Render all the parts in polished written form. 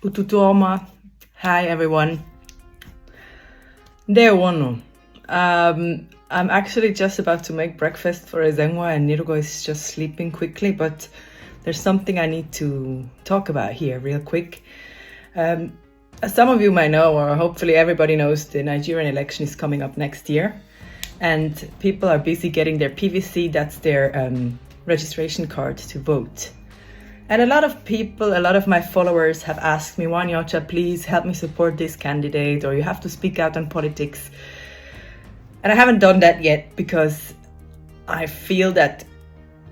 Ututuoma. Hi everyone. Day one. I'm actually just about to make breakfast for Ezengwa and Nirugo is just sleeping quickly, but there's something I need to talk about here real quick. As some of you might know, or hopefully everybody knows, the Nigerian election is coming up next year and people are busy getting their PVC, that's their registration card to vote. And a lot of people, a lot of my followers have asked me, Wanyocha, please help me support this candidate, or you have to speak out on politics. And I haven't done that yet because I feel that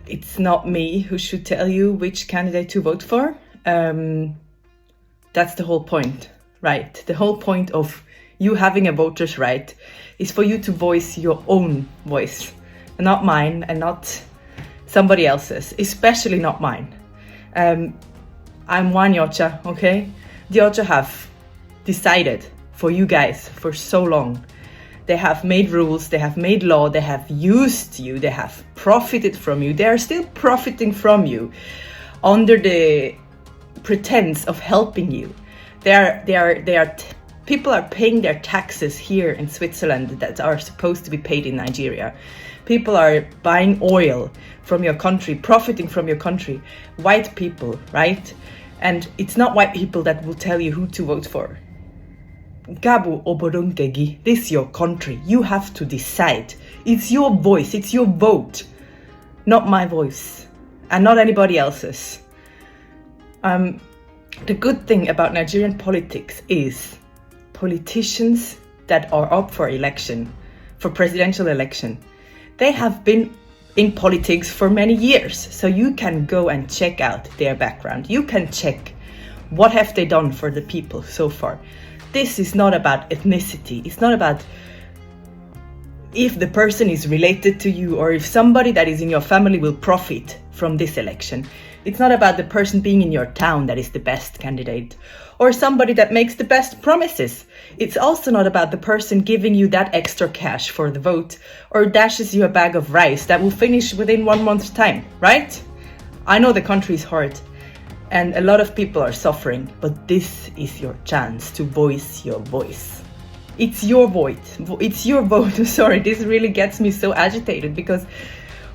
it's not me who should tell you which candidate to vote for. That's the whole point, right? The whole point of you having a voter's right is for you to voice your own voice, and not mine and not somebody else's, especially not mine. I'm Wanyocha, okay? The Ocha have decided for you guys for so long. They have made rules, they have made law, they have used you, they have profited from you. They are still profiting from you under the pretense of helping you. People are paying their taxes here in Switzerland that are supposed to be paid in Nigeria. People are buying oil from your country, profiting from your country. White people, right? And it's not white people that will tell you who to vote for. Gabu Obodonkegi, this is your country. You have to decide. It's your voice, it's your vote, not my voice, and not anybody else's. The good thing about Nigerian politics is politicians that are up for election, for presidential election, they have been in politics for many years. So you can go and check out their background. You can check what have they done for the people so far. This is not about ethnicity. It's not about if the person is related to you or if somebody that is in your family will profit from this election. It's not about the person being in your town that is the best candidate or somebody that makes the best promises. It's also not about the person giving you that extra cash for the vote or dashes you a bag of rice that will finish within 1 month's time, right? I know the country is hard and a lot of people are suffering, but this is your chance to voice your voice. It's your voice. It's your vote. Sorry, this really gets me so agitated because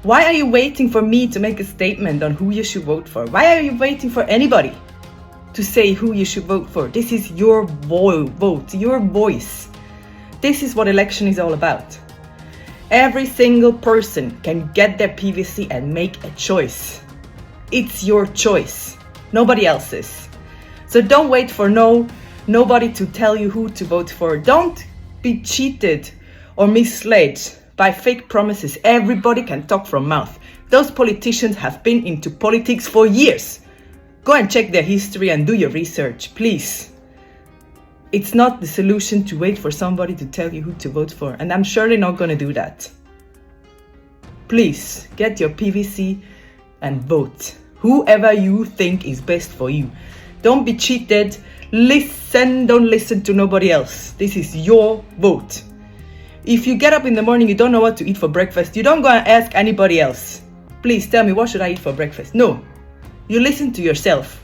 why are you waiting for me to make a statement on who you should vote for? Why are you waiting for anybody to say who you should vote for? This is your vote, your voice. This is what election is all about. Every single person can get their PVC and make a choice. It's your choice, nobody else's. So don't wait for nobody to tell you who to vote for. Don't be cheated or misled by fake promises. Everybody can talk from mouth. Those politicians have been into politics for years. Go and check their history and do your research, please. It's not the solution to wait for somebody to tell you who to vote for, and I'm surely not going to do that. Please get your PVC and vote whoever you think is best for you. Don't be cheated. Don't listen to nobody else. This is your vote. If you get up in the morning, you don't know what to eat for breakfast, you don't go and ask anybody else. Please tell me, what should I eat for breakfast? No. You listen to yourself.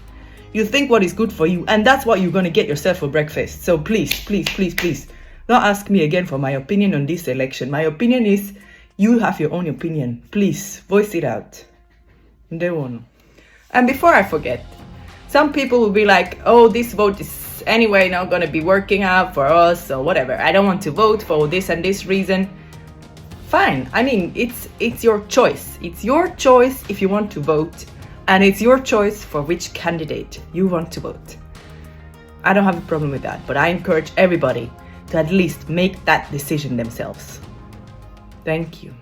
You think what is good for you, and that's what you're going to get yourself for breakfast. So please, please, please, please, don't ask me again for my opinion on this election. My opinion is, you have your own opinion. Please, voice it out. And before I forget, some people will be like, oh, this vote is anyway not going to be working out for us or whatever. I don't want to vote for this and this reason. Fine. I mean, it's your choice. It's your choice if you want to vote. And it's your choice for which candidate you want to vote. I don't have a problem with that, but I encourage everybody to at least make that decision themselves. Thank you.